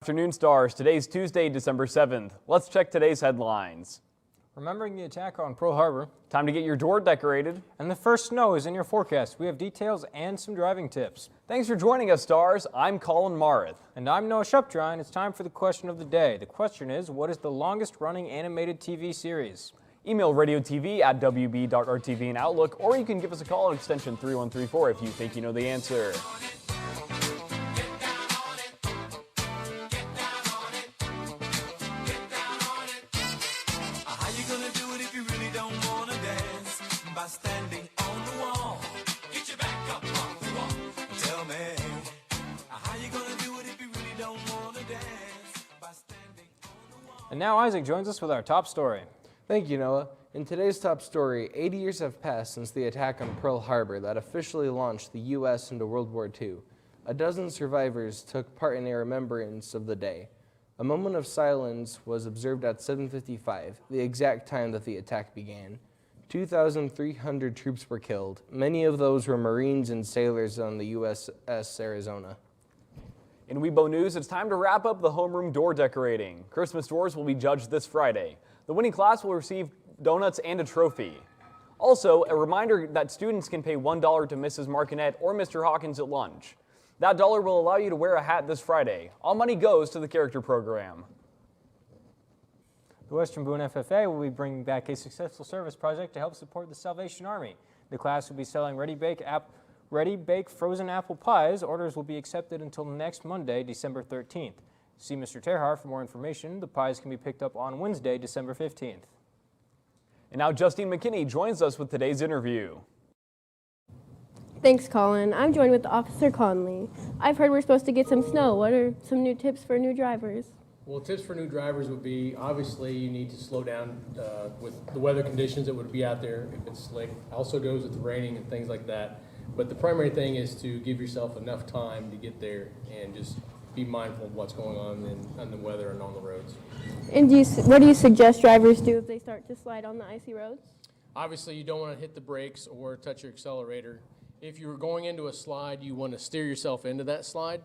Afternoon Stars. Today's Tuesday, December 7th. Let's check today's headlines. Remembering the attack on Pearl Harbor. Time to get your door decorated. And the first snow is in your forecast. We have details and some driving tips. Thanks for joining us, Stars. I'm Colin Marith. And I'm Noah Shuptry, and it's time for the question of the day. The question is, what is the longest running animated TV series? Email radiotv@wb.rtv and Outlook, or you can give us a call on extension 3134 if you think you know the answer. Standing on the wall, get your back up off the wall. Tell me, how you gonna do it if you really don't wanna dance? By standing on the wall. And now Isaac joins us with our top story. Thank you, Noah. In today's top story, 80 years have passed since the attack on Pearl Harbor that officially launched the U.S. into World War II. A dozen survivors took part in a remembrance of the day. A moment of silence was observed at 7:55, the exact time that the attack began. 2,300 troops were killed. Many of those were Marines and sailors on the USS Arizona. In Weibo News, it's time to wrap up the homeroom door decorating. Christmas doors will be judged this Friday. The winning class will receive donuts and a trophy. Also, a reminder that students can pay $1 to Mrs. Markinette or Mr. Hawkins at lunch. That dollar will allow you to wear a hat this Friday. All money goes to the character program. The Western Boone FFA will be bringing back a successful service project to help support the Salvation Army. The class will be selling ready-bake frozen apple pies. Orders will be accepted until next Monday, December 13th. See Mr. Terhar for more information. The pies can be picked up on Wednesday, December 15th. And now Justine McKinney joins us with today's interview. Thanks, Colin. I'm joined with Officer Conley. I've heard we're supposed to get some snow. What are some new tips for new drivers? Well, tips for new drivers would be, obviously, you need to slow down with the weather conditions that would be out there if it's slick. Also goes with raining and things like that. But the primary thing is to give yourself enough time to get there and just be mindful of what's going on the weather and on the roads. And what do you suggest drivers do if they start to slide on the icy roads? Obviously, you don't want to hit the brakes or touch your accelerator. If you're going into a slide, you want to steer yourself into that slide.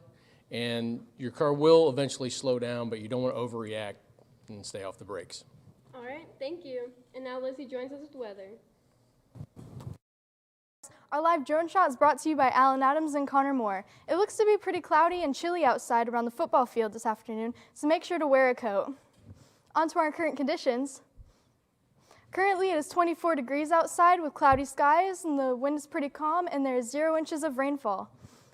And your car will eventually slow down, but you don't want to overreact and stay off the brakes. All right, thank you. And now Lizzie joins us with weather. Our live drone shot is brought to you by Alan Adams and Connor Moore. It looks to be pretty cloudy and chilly outside around the football field this afternoon, so make sure to wear a coat. On to our current conditions. Currently, it is 24 degrees outside with cloudy skies, and the wind is pretty calm, and there is 0 inches of rainfall.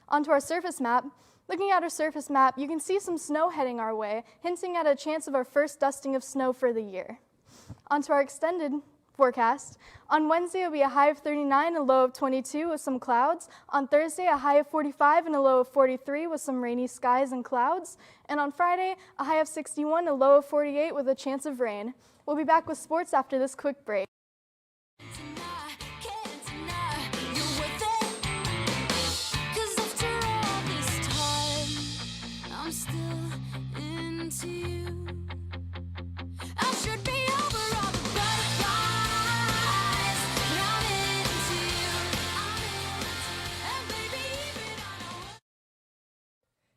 On to our surface map. Looking at our surface map, you can see some snow heading our way, hinting at a chance of our first dusting of snow for the year. On to our extended forecast. On Wednesday, it will be a high of 39 and a low of 22 with some clouds. On Thursday, a high of 45 and a low of 43 with some rainy skies and clouds. And on Friday, a high of 61 and a low of 48 with a chance of rain. We'll be back with sports after this quick break.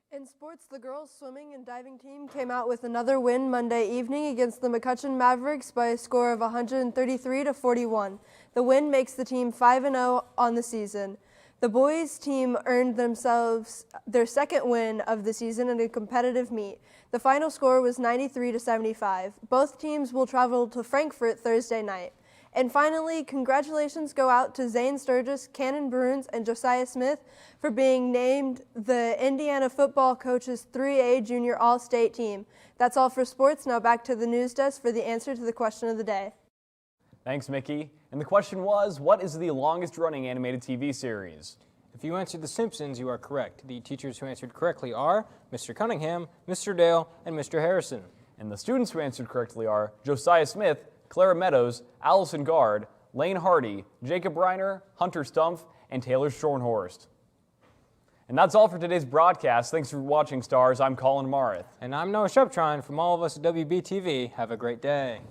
In sports, the girls' swimming and diving team came out with another win Monday evening against the McCutcheon Mavericks by a score of 133-41. The win makes the team 5-0 on the season. The boys' team earned themselves their second win of the season in a competitive meet. The final score was 93-75. Both teams will travel to Frankfurt Thursday night. And finally, congratulations go out to Zane Sturgis, Cannon Bruins, and Josiah Smith for being named the Indiana football coach's 3A Junior All-State team. That's all for sports. Now back to the news desk for the answer to the question of the day. Thanks, Mickey. And the question was, what is the longest-running animated TV series? If you answered The Simpsons, you are correct. The teachers who answered correctly are Mr. Cunningham, Mr. Dale, and Mr. Harrison. And the students who answered correctly are Josiah Smith, Clara Meadows, Allison Gard, Lane Hardy, Jacob Reiner, Hunter Stumpf, and Taylor Schornhorst. And that's all for today's broadcast. Thanks for watching, Stars. I'm Colin Marith. And I'm Noah Shuptry. From all of us at WBTV, have a great day.